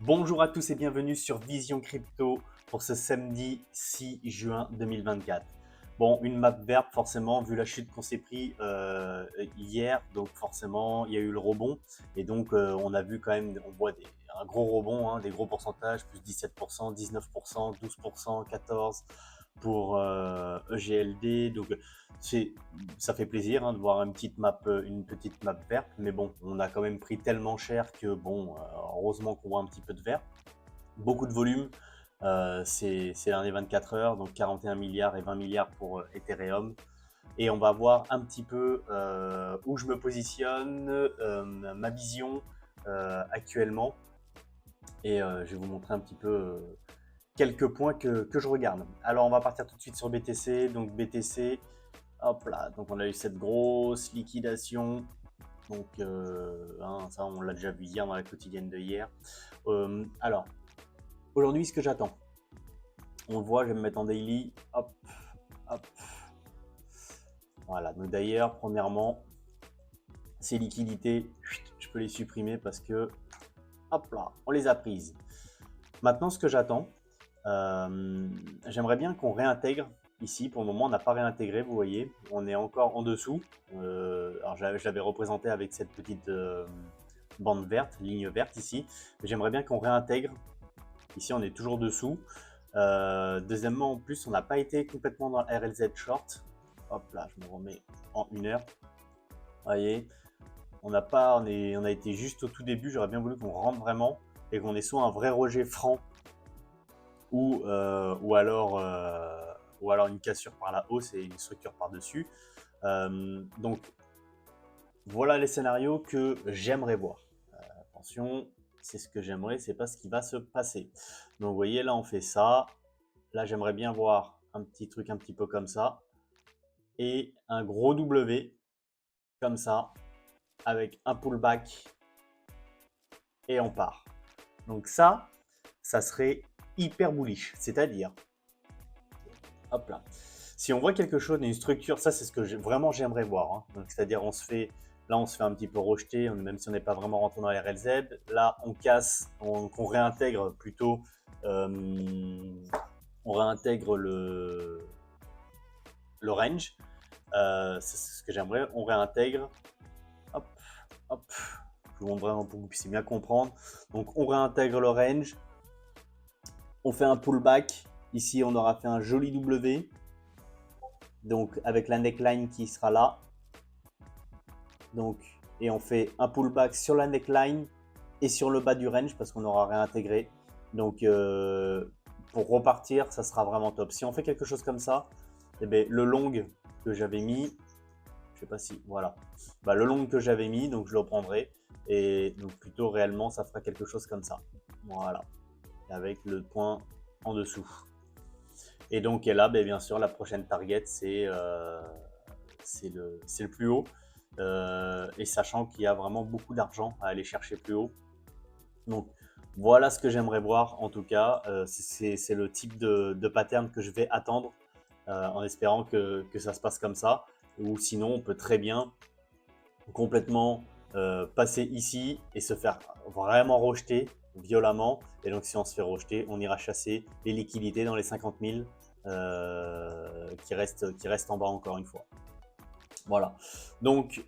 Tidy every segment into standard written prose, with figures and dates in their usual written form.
Bonjour à tous et bienvenue sur Vision Crypto pour ce samedi 6 juin 2024. Bon, une map verte forcément vu la chute qu'on s'est pris hier, donc forcément il y a eu le rebond et donc on a vu quand même, on voit un gros rebond, hein, des gros pourcentages, plus 17%, 19%, 12%, 14% pour EGLD, donc c'est, ça fait plaisir hein, de voir une petite map verte, mais bon, on a quand même pris tellement cher que bon, heureusement qu'on voit un petit peu de vert. Beaucoup de volume ces derniers 24 heures, donc 41 milliards et 20 milliards pour Ethereum. Et on va voir un petit peu où je me positionne, ma vision actuellement. Et je vais vous montrer un petit peu quelques points que je regarde. Alors on va partir tout de suite sur BTC. Donc BTC, hop là, donc on a eu cette grosse liquidation. Donc hein, ça on l'a déjà vu hier dans la quotidienne de hier. Alors aujourd'hui ce que j'attends, on le voit, je vais me mettre en daily, hop, hop. Voilà, donc d'ailleurs premièrement, ces liquidités, je peux les supprimer parce que hop là, on les a prises. Maintenant ce que j'attends, j'aimerais bien qu'on réintègre ici. Pour le moment, on n'a pas réintégré, vous voyez. On est encore en dessous. Alors, je l'avais représenté avec cette petite bande verte, ligne verte ici. J'aimerais bien qu'on réintègre. Ici, on est toujours dessous. Deuxièmement, en plus, on n'a pas été complètement dans la RLZ short. Hop là, je me remets en 1 heure. Vous voyez, on a été juste au tout début. J'aurais bien voulu qu'on rentre vraiment et qu'on ait soit un vrai rejet franc ou alors une cassure par la hausse et une structure par-dessus. Donc voilà les scénarios que j'aimerais voir. Attention, c'est ce que j'aimerais, c'est pas ce qui va se passer. Donc vous voyez, là on fait ça. Là j'aimerais bien voir un petit truc un petit peu comme ça. Et un gros W comme ça, avec un pullback et on part. Donc ça serait hyper bullish. C'est-à-dire, hop là. Si on voit quelque chose, une structure, ça c'est ce que vraiment j'aimerais voir. Hein. Donc c'est-à-dire on se fait un petit peu rejeter, même si on n'est pas vraiment rentré dans les RLZ. Là on casse, on réintègre plutôt, on réintègre le range. C'est ce que j'aimerais. On réintègre. Hop, hop. Je vous montre vraiment pour que vous puissiez bien comprendre. Donc on réintègre le range. On fait un pullback. Ici on aura fait un joli W. Donc avec la neckline qui sera là. Donc, et on fait un pullback sur la neckline et sur le bas du range parce qu'on aura réintégré. Donc pour repartir, ça sera vraiment top. Si on fait quelque chose comme ça, eh bien, le long que j'avais mis, je sais pas si, voilà, bah, le long que j'avais mis, donc je le reprendrai. Et donc plutôt réellement, ça fera quelque chose comme ça. Voilà, avec le point en dessous. Et donc et là, bien sûr, la prochaine target, c'est le plus haut. Et sachant qu'il y a vraiment beaucoup d'argent à aller chercher plus haut. Donc voilà ce que j'aimerais voir en tout cas. C'est le type de pattern que je vais attendre en espérant que ça se passe comme ça. Ou sinon, on peut très bien complètement passer ici et se faire vraiment rejeter violemment. Et donc si on se fait rejeter, on ira chasser les liquidités dans les 50 000 qui restent en bas encore une fois. Voilà. Donc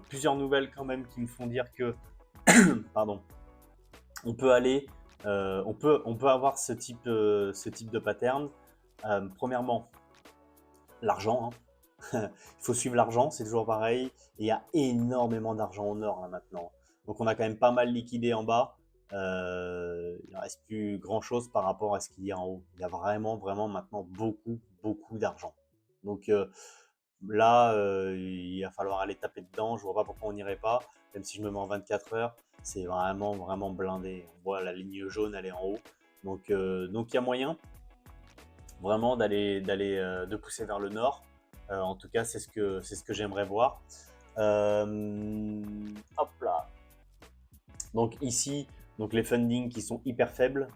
plusieurs nouvelles quand même qui me font dire que pardon, on peut aller, on peut avoir ce type de pattern. Premièrement, l'argent. Hein. Il faut suivre l'argent, c'est toujours pareil. Et il y a énormément d'argent en or là maintenant. Donc on a quand même pas mal liquidé en bas. Il ne reste plus grand chose par rapport à ce qu'il y a en haut. Il y a vraiment, vraiment maintenant beaucoup, beaucoup d'argent. Donc là, il va falloir aller taper dedans. Je vois pas pourquoi on n'irait pas. Même si je me mets en 24 heures, c'est vraiment, vraiment blindé. On voit la ligne jaune, elle est en haut. Donc il y a moyen vraiment de pousser vers le nord. En tout cas, c'est ce que j'aimerais voir. Hop là. Donc ici, donc les fundings qui sont hyper faibles.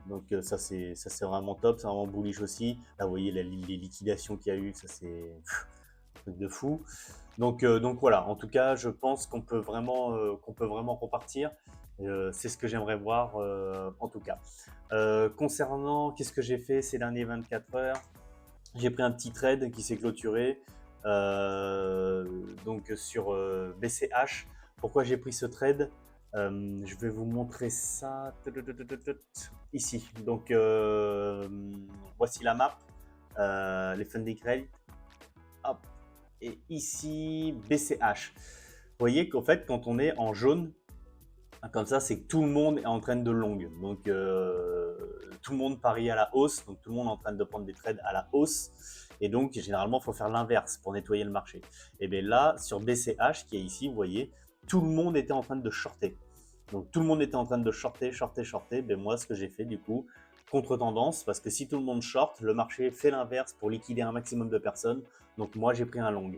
Donc ça c'est vraiment top, c'est vraiment bullish aussi. Là vous voyez les liquidations qu'il y a eu, ça c'est un truc de fou. Donc voilà, en tout cas je pense qu'on peut vraiment repartir. C'est ce que j'aimerais voir en tout cas. Concernant qu'est-ce que j'ai fait ces derniers 24 heures, j'ai pris un petit trade qui s'est clôturé donc sur BCH. Pourquoi j'ai pris ce trade? Je vais vous montrer ça ici. Donc voici la map, les funding rates. Hop. Et ici BCH. Vous voyez qu'en fait quand on est en jaune, comme ça, c'est que tout le monde est en train de long. Donc, tout le monde parie à la hausse. Donc, tout le monde est en train de prendre des trades à la hausse. Et donc, généralement, il faut faire l'inverse pour nettoyer le marché. Et bien là, sur BCH, qui est ici, vous voyez, tout le monde était en train de shorter. Donc, tout le monde était en train de shorter. Ben, moi, ce que j'ai fait, du coup, contre-tendance, parce que si tout le monde short, le marché fait l'inverse pour liquider un maximum de personnes. Donc, moi, j'ai pris un long.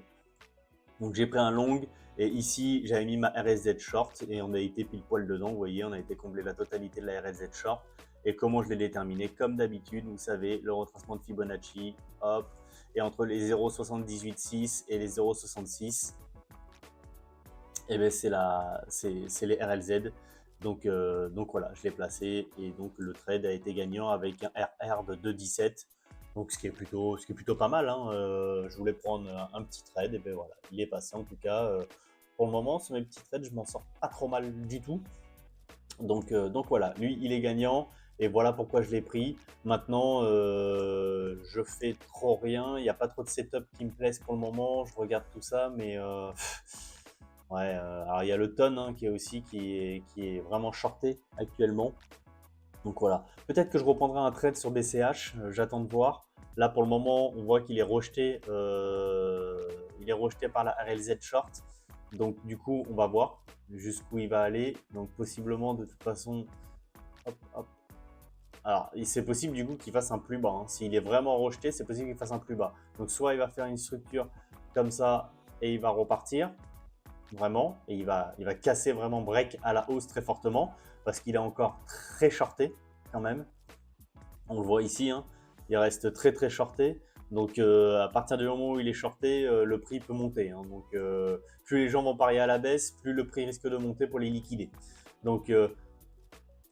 Donc j'ai pris un long et ici j'avais mis ma RSZ short et on a été pile poil dedans, vous voyez, on a été combler la totalité de la RSZ short. Et comment je l'ai déterminé? Comme d'habitude, vous savez, le retracement de Fibonacci, hop, et entre les 0,786 et les 0,66, et bien c'est les RLZ. Donc voilà, je l'ai placé et donc le trade a été gagnant avec un RR de 2,17. Donc ce qui est plutôt pas mal, hein. Je voulais prendre un petit trade et ben voilà, il est passé en tout cas. Pour le moment, sur mes petits trades, je m'en sors pas trop mal du tout. Donc voilà, lui il est gagnant et voilà pourquoi je l'ai pris. Maintenant, je fais trop rien, il n'y a pas trop de setup qui me plaisent pour le moment. Je regarde tout ça, mais ouais, alors il y a le ton hein, qui est aussi qui est vraiment shorté actuellement. Donc voilà, peut-être que je reprendrai un trade sur BCH, j'attends de voir. Là pour le moment, on voit qu'il est rejeté, il est rejeté par la RLZ short. Donc du coup, on va voir jusqu'où il va aller. Donc possiblement de toute façon, hop, hop. Alors c'est possible du coup qu'il fasse un plus bas. Hein. S'il est vraiment rejeté, c'est possible qu'il fasse un plus bas. Donc soit il va faire une structure comme ça et il va repartir vraiment et il va casser vraiment break à la hausse très fortement parce qu'il est encore très shorté quand même. On le voit ici, hein, il reste très shorté. Donc à partir du moment où il est shorté, le prix peut monter. Hein. Donc plus les gens vont parier à la baisse, plus le prix risque de monter pour les liquider. Donc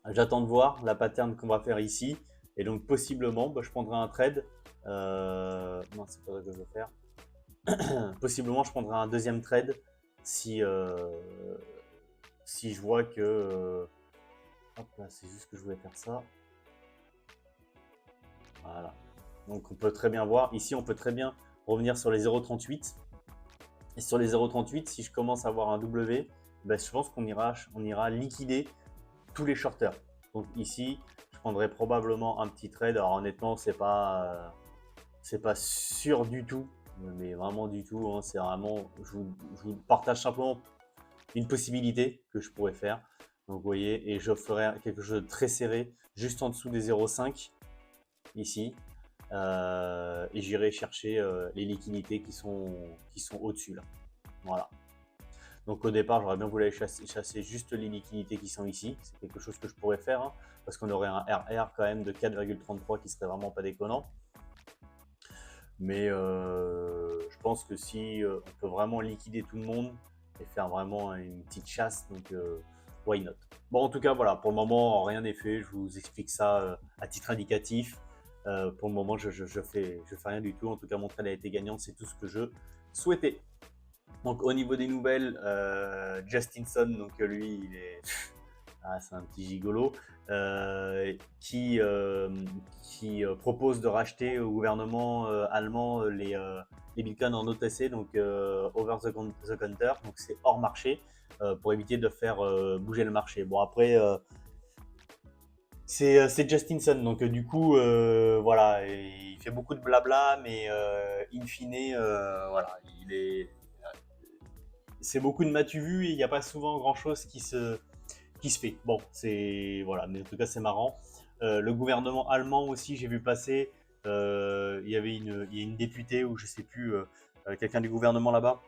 j'attends de voir la pattern qu'on va faire ici. Et donc possiblement, bah, je prendrai un trade. Non, c'est pas ça que je veux faire. Possiblement, je prendrai un deuxième trade si, si je vois que... hop là, c'est juste que je voulais faire ça. Voilà. Donc on peut très bien voir, ici on peut très bien revenir sur les 0,38. Et sur les 0,38, si je commence à avoir un W, ben, je pense qu'on ira liquider tous les shorters. Donc ici, je prendrai probablement un petit trade. Alors honnêtement, c'est pas sûr du tout, mais vraiment du tout. Hein. C'est vraiment, je vous partage simplement une possibilité que je pourrais faire. Donc vous voyez, et je ferai quelque chose de très serré, juste en dessous des 0,5 ici. Et j'irai chercher les liquidités qui sont au-dessus là. Voilà. Donc au départ, j'aurais bien voulu aller chasser juste les liquidités qui sont ici. C'est quelque chose que je pourrais faire hein, parce qu'on aurait un RR quand même de 4,33 qui serait vraiment pas déconnant. Mais je pense que si on peut vraiment liquider tout le monde et faire vraiment une petite chasse, donc why not? Bon, en tout cas, voilà, pour le moment, rien n'est fait. Je vous explique ça à titre indicatif. Pour le moment, je fais rien du tout. En tout cas, mon trade a été gagnant, c'est tout ce que je souhaitais. Donc, au niveau des nouvelles, Justinson, donc lui, il est. Ah, c'est un petit gigolo qui propose de racheter au gouvernement allemand les bitcoins en OTC, donc over the counter, donc c'est hors marché pour éviter de faire bouger le marché. Bon, après, c'est Justinson, donc du coup, voilà, il fait beaucoup de blabla, mais in fine, voilà, c'est beaucoup de matu vu et il n'y a pas souvent grand chose qui se fait. Bon, c'est voilà, mais en tout cas c'est marrant. Le gouvernement allemand aussi, j'ai vu passer. Il y a une députée ou je sais plus, quelqu'un du gouvernement là-bas,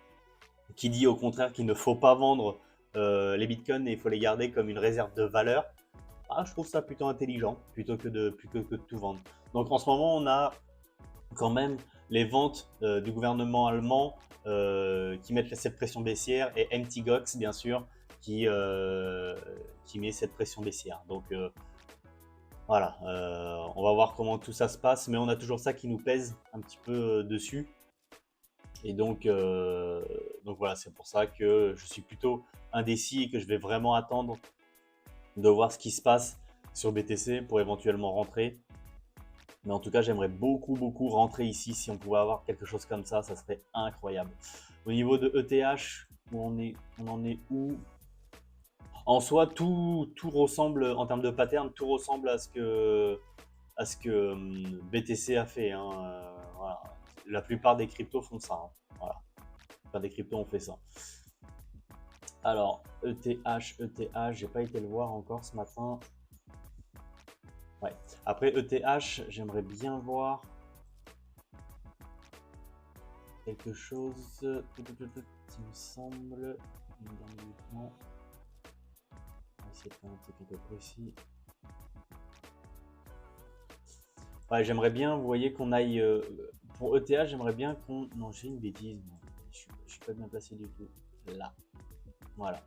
qui dit au contraire qu'il ne faut pas vendre les bitcoins et il faut les garder comme une réserve de valeur. Ah, je trouve ça plutôt intelligent, plutôt que de tout vendre. Donc en ce moment, on a quand même les ventes du gouvernement allemand qui mettent cette pression baissière et MT Gox, bien sûr, qui met cette pression baissière. Donc voilà, on va voir comment tout ça se passe, mais on a toujours ça qui nous pèse un petit peu dessus. Et donc voilà, c'est pour ça que je suis plutôt indécis et que je vais vraiment attendre de voir ce qui se passe sur BTC pour éventuellement rentrer. Mais en tout cas, j'aimerais beaucoup, beaucoup rentrer ici. Si on pouvait avoir quelque chose comme ça serait incroyable. Au niveau de ETH, on en est où? En soi, tout ressemble, en termes de pattern, tout ressemble à ce que BTC a fait, hein. Voilà. La plupart des cryptos font ça, hein. Voilà. La plupart des cryptos ont fait ça. Alors, ETH, j'ai pas été le voir encore ce matin. Ouais. Après ETH, j'aimerais bien voir quelque chose, il me semble. On va essayer de faire un truc un peu précis. Ouais, j'aimerais bien, vous voyez, qu'on aille. Pour ETH, j'aimerais bien qu'on. Non, j'ai une bêtise. Je suis pas bien placé du tout. Là. Voilà.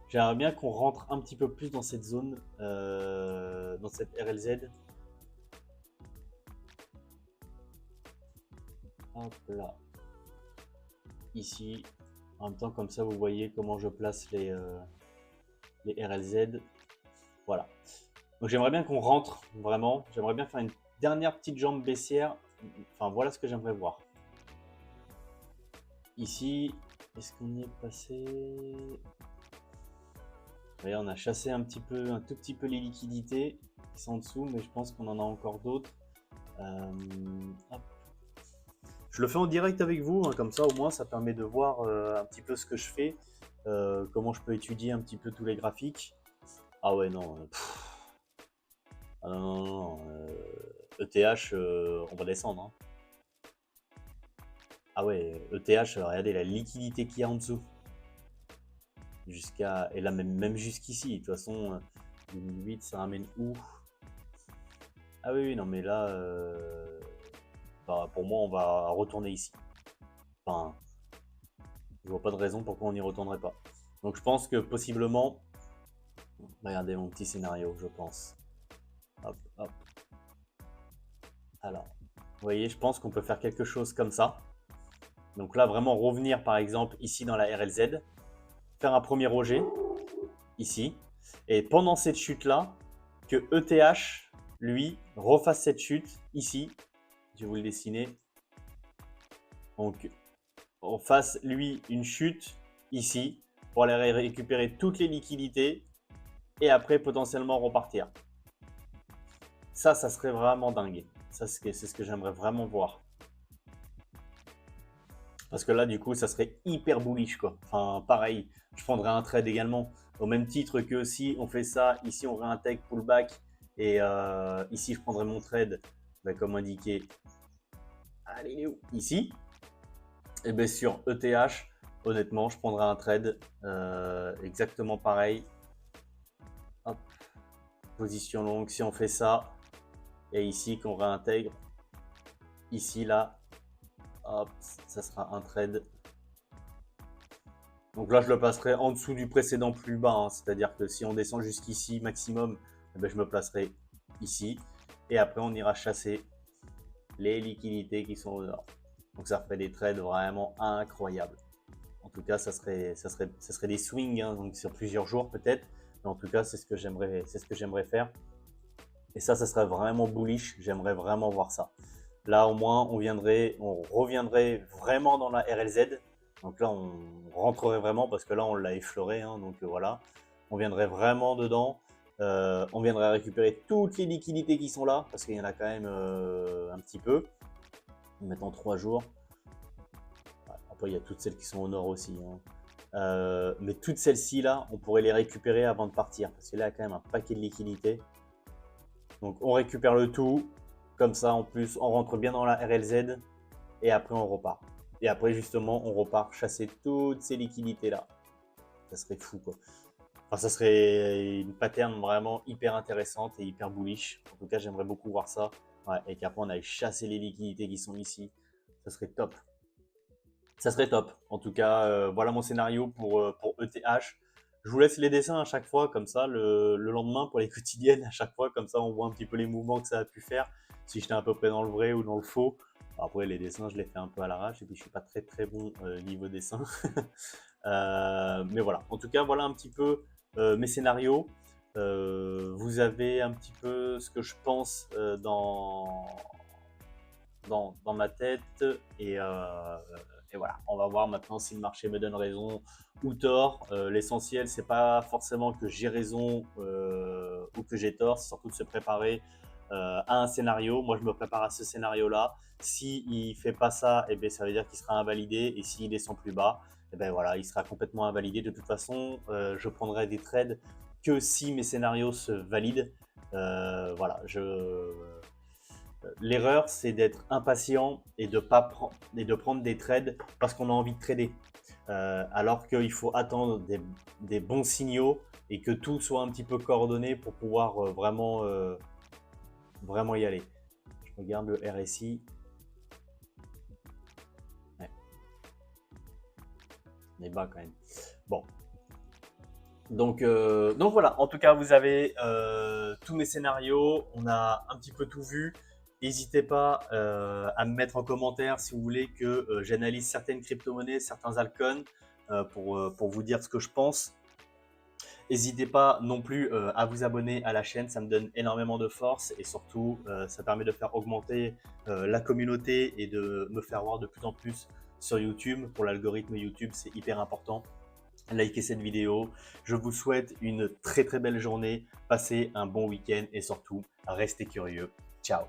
J'aimerais bien qu'on rentre un petit peu plus dans cette zone, dans cette RLZ. Hop là. Ici. En même temps, comme ça, vous voyez comment je place les RLZ. Voilà. Donc j'aimerais bien qu'on rentre vraiment. J'aimerais bien faire une dernière petite jambe baissière. Enfin, voilà ce que j'aimerais voir. Ici, est-ce qu'on y est passé? Voyez, on a chassé un tout petit peu les liquidités qui sont en dessous, mais je pense qu'on en a encore d'autres. Je le fais en direct avec vous, hein, comme ça au moins ça permet de voir un petit peu ce que je fais, comment je peux étudier un petit peu tous les graphiques. Ah ouais, non. Ah non, non, non. ETH, on va descendre, hein. Ah ouais, ETH, regardez la liquidité qu'il y a en dessous. Et là même jusqu'ici, de toute façon, 2008, ça ramène où? Ah oui, non mais là, bah, pour moi, on va retourner ici. Enfin, je vois pas de raison pourquoi on n'y retournerait pas. Donc je pense que possiblement, regardez mon petit scénario, je pense. Hop, hop. Alors, vous voyez, je pense qu'on peut faire quelque chose comme ça. Donc là, vraiment revenir par exemple ici dans la RLZ, faire un premier rejet ici, et pendant cette chute-là, que ETH, lui, refasse cette chute ici. Je vais vous le dessiner. Donc, on fasse lui une chute ici pour aller récupérer toutes les liquidités et après potentiellement repartir. Ça serait vraiment dingue. Ça, c'est ce que j'aimerais vraiment voir. Parce que là, du coup, ça serait hyper bullish, quoi. Enfin, pareil, je prendrais un trade également. Au même titre que si on fait ça, ici on réintègre pullback et ici je prendrais mon trade, ben, comme indiqué, allez, il est où? Ici. Et bien sur ETH, honnêtement, je prendrais un trade exactement pareil. Hop. Position longue, si on fait ça, et ici qu'on réintègre, ici, là, hop, ça sera un trade. Donc là, je le placerai en dessous du précédent plus bas, hein. C'est-à-dire que si on descend jusqu'ici maximum, eh ben, je me placerai ici. Et après, on ira chasser les liquidités qui sont au nord. Donc ça ferait des trades vraiment incroyables. En tout cas, ça serait des swings, hein, donc sur plusieurs jours peut-être. Mais en tout cas, c'est ce que j'aimerais faire. Et ça serait vraiment bullish. J'aimerais vraiment voir ça. Là, au moins, on reviendrait vraiment dans la RLZ. Donc là, on rentrerait vraiment parce que là, on l'a effleuré, hein, donc voilà. On viendrait vraiment dedans. On viendrait récupérer toutes les liquidités qui sont là parce qu'il y en a quand même un petit peu. Mettons 3 jours. Après, il y a toutes celles qui sont au nord aussi, hein. Mais toutes celles-ci là, on pourrait les récupérer avant de partir parce que là, il y a quand même un paquet de liquidités. Donc, on récupère le tout. Comme ça, en plus, on rentre bien dans la RLZ et après, on repart. Et après, justement, on repart chasser toutes ces liquidités là. Ça serait fou, quoi. Enfin, ça serait une pattern vraiment hyper intéressante et hyper bullish. En tout cas, j'aimerais beaucoup voir ça. Ouais, et qu'après, on aille chasser les liquidités qui sont ici. Ça serait top. Ça serait top. En tout cas, voilà mon scénario pour ETH. Je vous laisse les dessins à chaque fois, comme ça, le lendemain pour les quotidiennes, à chaque fois, comme ça on voit un petit peu les mouvements que ça a pu faire, si j'étais à peu près dans le vrai ou dans le faux. Après, les dessins, je les fais un peu à l'arrache, et puis je suis pas très très bon niveau dessin. Mais voilà, en tout cas, voilà un petit peu mes scénarios. Vous avez un petit peu ce que je pense dans ma tête. Et voilà, on va voir maintenant si le marché me donne raison ou tort. L'essentiel, c'est pas forcément que j'ai raison ou que j'ai tort, c'est surtout de se préparer à un scénario. Moi, je me prépare à ce scénario-là. S'il ne fait pas ça, eh bien, ça veut dire qu'il sera invalidé. Et s'il descend plus bas, eh bien, voilà, il sera complètement invalidé. De toute façon, je prendrai des trades que si mes scénarios se valident. Voilà, l'erreur, c'est d'être impatient et de prendre des trades parce qu'on a envie de trader. Alors qu'il faut attendre des bons signaux et que tout soit un petit peu coordonné pour pouvoir vraiment y aller. Je regarde le RSI. Ouais. On est bas quand même. Bon. Donc voilà, en tout cas, vous avez tous mes scénarios. On a un petit peu tout vu. N'hésitez pas à me mettre en commentaire si vous voulez que j'analyse certaines crypto-monnaies, certains altcoins pour vous dire ce que je pense. N'hésitez pas non plus à vous abonner à la chaîne, ça me donne énormément de force et surtout ça permet de faire augmenter la communauté et de me faire voir de plus en plus sur YouTube. Pour l'algorithme YouTube, c'est hyper important. Likez cette vidéo. Je vous souhaite une très très belle journée. Passez un bon week-end et surtout, restez curieux. Ciao!